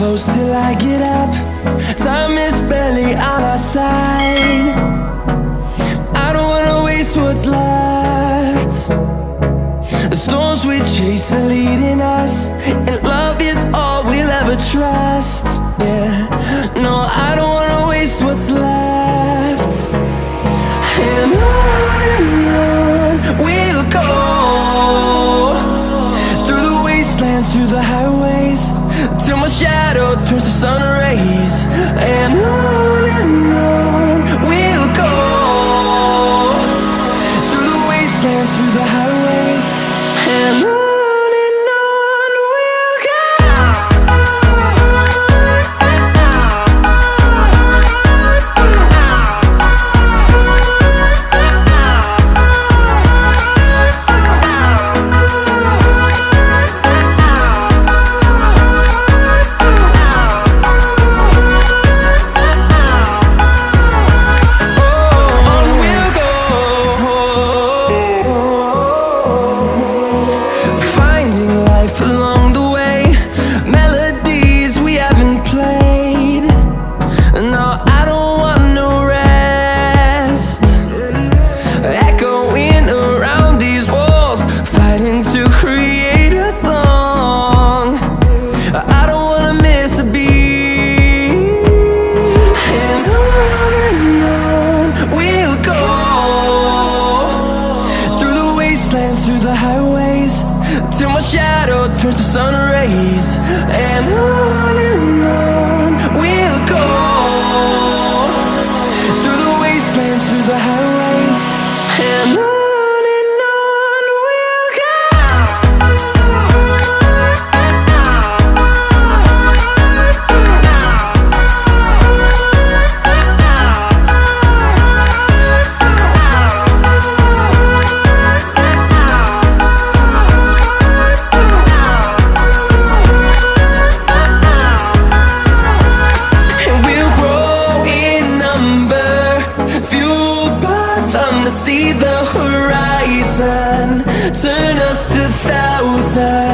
close till I get up. Time is barely on our side. I don't wanna waste what's left. The storms we chase are leading us, and love is all we'll ever trust. Yeah, no, I don't wanna waste what's left. And on we'll go, through the wastelands, through the highways, till my shadow turns to sun rays. And on we'll go, through the wastelands, through the highways, and on we'll go. Through the highways, till my shadow turns to sun rays. And on we'll go, through the wastelands, through the highways, and on we'll go. To see the horizon, turn us to thousands.